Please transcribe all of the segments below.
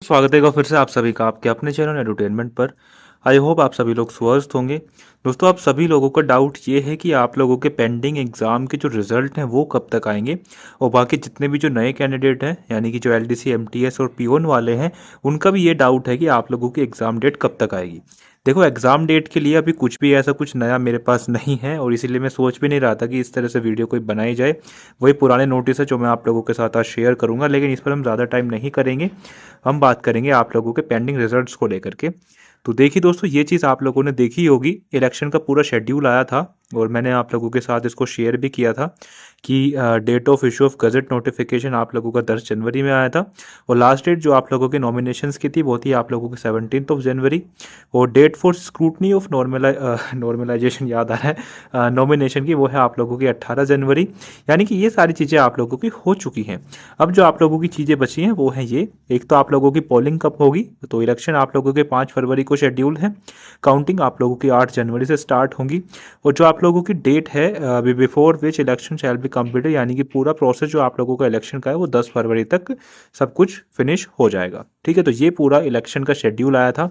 स्वागत है फिर से आप सभी का आपके अपने चैनल एडुटेनमेंट पर। आई होप आप सभी लोग स्वस्थ होंगे। दोस्तों, आप सभी लोगों का डाउट ये है कि आप लोगों के पेंडिंग एग्ज़ाम के जो रिजल्ट हैं वो कब तक आएंगे, और बाकी जितने भी जो नए कैंडिडेट हैं यानी कि जो एलडीसी, एमटीएस और पीओन वाले हैं, उनका भी ये डाउट है कि आप लोगों की एग्ज़ाम डेट कब तक आएगी। देखो, एग्ज़ाम डेट के लिए अभी कुछ भी ऐसा कुछ नया मेरे पास नहीं है, और इसीलिए मैं सोच भी नहीं रहा था कि इस तरह से वीडियो कोई बनाई जाए। वही पुराने नोटिस है जो मैं आप लोगों के साथ आज शेयर करूंगा, लेकिन इस पर हम ज़्यादा टाइम नहीं करेंगे। हम बात करेंगे आप लोगों के पेंडिंग रिजल्ट्स को लेकर के। तो देखिए दोस्तों, ये चीज़ आप लोगों ने देखी होगी, इलेक्शन का पूरा शेड्यूल आया था और मैंने आप लोगों के साथ इसको शेयर भी किया था कि date of issue of gazette notification आप लोगों का 10 जनवरी में आया था, और लास्ट डेट जो आप लोगों के नॉमिनेशंस की थी वो थी आप लोगों की 17 जनवरी, और date for scrutiny of normalization याद आ रहा है नॉमिनेशन की, वो है आप लोगों की 18 जनवरी। यानी कि ये सारी चीज़ें आप लोगों की हो चुकी हैं। अब जो आप लोगों की चीज़ें बची हैं वो हैं ये, एक तो आप लोगों की पोलिंग कब होगी, तो इलेक्शन आप लोगों के 5 फरवरी को शेड्यूल है। काउंटिंग आप लोगों की 8 जनवरी से स्टार्ट होगी, और जो आप लोगों की डेट है before which election shall be completed, यानी कि पूरा प्रोसेस जो आप लोगों का इलेक्शन का है वो 10 फरवरी तक सब कुछ फिनिश हो जाएगा। ठीक है, तो ये पूरा इलेक्शन का शेड्यूल आया था,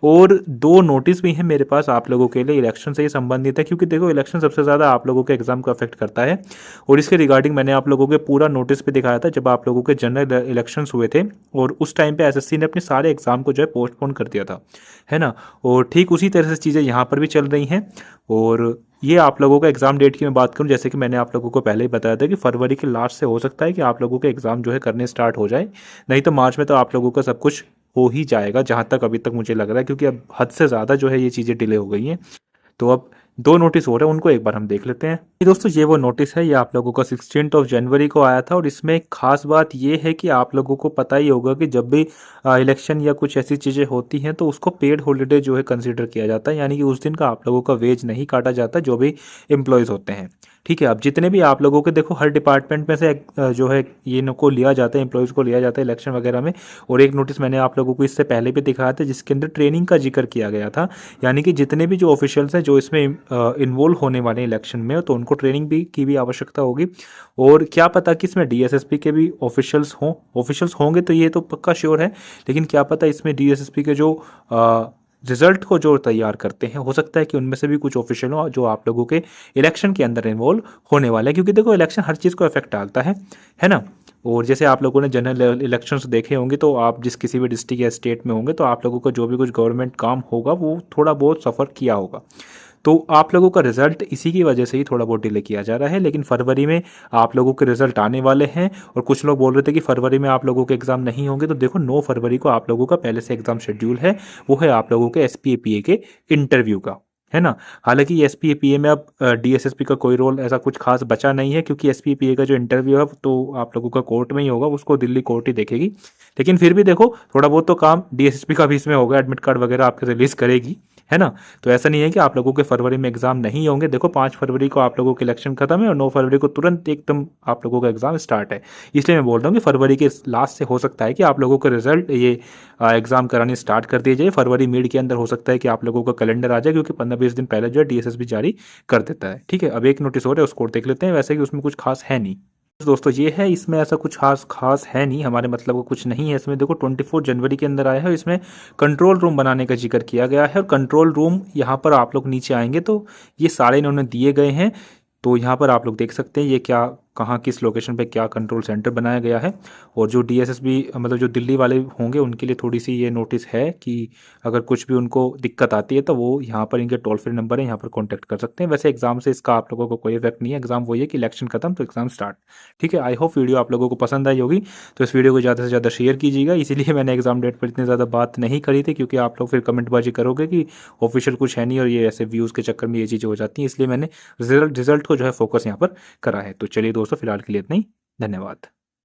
और 2 नोटिस भी हैं मेरे पास आप लोगों के लिए इलेक्शन से ही संबंधित है, क्योंकि देखो इलेक्शन सबसे ज़्यादा आप लोगों के एग्जाम को अफेक्ट करता है, और इसके रिगार्डिंग मैंने आप लोगों के पूरा नोटिस भी दिखाया था जब आप लोगों के जनरल इलेक्शंस हुए थे, और उस टाइम पे एसएससी ने अपने सारे एग्जाम को जो है पोस्टपोन कर दिया था, है ना। और ठीक उसी तरह से चीज़ें यहाँ पर भी चल रही हैं। और ये आप लोगों का एग्ज़ाम डेट की मैं बात करूं, जैसे कि मैंने आप लोगों को पहले ही बताया था कि फरवरी के लास्ट से हो सकता है कि आप लोगों के एग्ज़ाम जो है करने स्टार्ट हो जाए, नहीं तो मार्च में तो आप लोगों का सब कुछ हो ही जाएगा, जहाँ तक अभी तक मुझे लग रहा है, क्योंकि अब हद से ज़्यादा जो है ये चीज़ें डिले हो गई हैं। तो अब 2 नोटिस हो रहे हैं, उनको एक बार हम देख लेते हैं। ये दोस्तों, ये वो नोटिस है, ये आप लोगों का 16 जनवरी को आया था, और इसमें एक खास बात ये है कि आप लोगों को पता ही होगा कि जब भी इलेक्शन या कुछ ऐसी चीज़ें होती हैं तो उसको पेड हॉलीडे जो है कंसीडर किया जाता है, यानी कि उस दिन का आप लोगों का वेज नहीं काटा जाता जो भी एम्प्लॉयज़ होते हैं। ठीक है, अब जितने भी आप लोगों के देखो हर डिपार्टमेंट में से जो है ये को लिया जाता है, एम्प्लॉयज़ को लिया जाता है इलेक्शन वगैरह में। और एक नोटिस मैंने आप लोगों को इससे पहले भी दिखाया था जिसके अंदर ट्रेनिंग का जिक्र किया गया था, यानी कि जितने भी जो ऑफिशियल्स हैं जो इसमें इन्वॉल्व होने वाले इलेक्शन में, तो उनको ट्रेनिंग भी की भी आवश्यकता होगी। और क्या पता कि इसमें डीएसएसपी के भी ऑफिशियल्स होंगे, तो ये तो पक्का श्योर है, लेकिन क्या पता इसमें डीएसएसपी के जो रिजल्ट को जो तैयार करते हैं, हो सकता है कि उनमें से भी कुछ ऑफिशियल हो जो आप लोगों के इलेक्शन के अंदर इन्वॉल्व होने वाले हैं, क्योंकि देखो इलेक्शन हर चीज़ को इफेक्ट डालता है ना। और जैसे आप लोगों ने जनरल इलेक्शंस देखे होंगे, तो आप जिस किसी भी डिस्ट्रिक्ट या स्टेट में होंगे तो आप लोगों का जो भी कुछ गवर्नमेंट काम होगा वो थोड़ा बहुत सफ़र किया होगा। तो आप लोगों का रिजल्ट इसी की वजह से ही थोड़ा बहुत डिले किया जा रहा है, लेकिन फरवरी में आप लोगों के रिजल्ट आने वाले हैं। और कुछ लोग बोल रहे थे कि फरवरी में आप लोगों के एग्ज़ाम नहीं होंगे, तो देखो 9 फरवरी को आप लोगों का पहले से एग्ज़ाम शेड्यूल है, वो है आप लोगों के एसपीएपीए के इंटरव्यू का, है ना। हालांकि एसपीएपीए में अब डीएसएसपी का कोई रोल ऐसा कुछ खास बचा नहीं है, क्योंकि एसपीएपीए का जो इंटरव्यू है तो आप लोगों का कोर्ट में ही होगा, उसको दिल्ली कोर्ट ही देखेगी। लेकिन फिर भी देखो थोड़ा बहुत तो काम डीएसएसपी का भी इसमें होगा, एडमिट कार्ड वगैरह आपके रिलीज़ करेगी, है ना। तो ऐसा नहीं है कि आप लोगों के फरवरी में एग्जाम नहीं होंगे। देखो 5 फरवरी को आप लोगों के इलेक्शन खत्म है और 9 फरवरी को तुरंत एकदम आप लोगों का एग्जाम स्टार्ट है। इसलिए मैं बोल रहा हूँ कि फरवरी के लास्ट से हो सकता है कि आप लोगों का रिजल्ट ये एग्जाम कराने स्टार्ट कर दिए जाए। फरवरी मिड के अंदर हो सकता है कि आप लोगों का कैलेंडर आ जाए, क्योंकि 15-20 दिन पहले जो है डीएसएसबी जारी कर देता है। ठीक है, अब एक नोटिस और है, उसको देख लेते हैं। वैसे कि उसमें कुछ खास है नहीं दोस्तों, ये है, इसमें ऐसा कुछ खास है नहीं, हमारे मतलब का कुछ नहीं है इसमें। देखो 24 जनवरी के अंदर आया है, इसमें कंट्रोल रूम बनाने का जिक्र किया गया है, और कंट्रोल रूम यहाँ पर आप लोग नीचे आएंगे तो ये सारे इन्होंने दिए गए हैं। तो यहाँ पर आप लोग देख सकते हैं ये क्या, कहाँ किस लोकेशन पे क्या कंट्रोल सेंटर बनाया गया है। और जो डीएसएसबी मतलब जो दिल्ली वाले होंगे उनके लिए थोड़ी सी ये नोटिस है कि अगर कुछ भी उनको दिक्कत आती है तो वो यहाँ पर इनके टोल फ्री नंबर है, यहाँ पर कांटेक्ट कर सकते हैं। वैसे एग्जाम से इसका आप लोगों को कोई इफेक्ट नहीं है, एग्जाम वही है कि इलेक्शन खत्म तो एग्जाम स्टार्ट। ठीक है, आई होप वीडियो आप लोगों को पसंद आई होगी, तो इस वीडियो को ज़्यादा से ज़्यादा शेयर कीजिएगा। इसीलिए मैंने एग्जाम डेट पर इतनी ज़्यादा बात नहीं करी थी, क्योंकि आप लोग फिर कमेंटबाजी करोगे कि ऑफिशियल कुछ है नहीं, और ये ऐसे व्यूज़ के चक्कर में ये चीज़ें हो जाती हैं। इसलिए मैंने रिजल्ट को जो है फोकस यहाँ पर करा है। तो चलिए दोस्तों, फिलहाल के लिए इतना ही। धन्यवाद।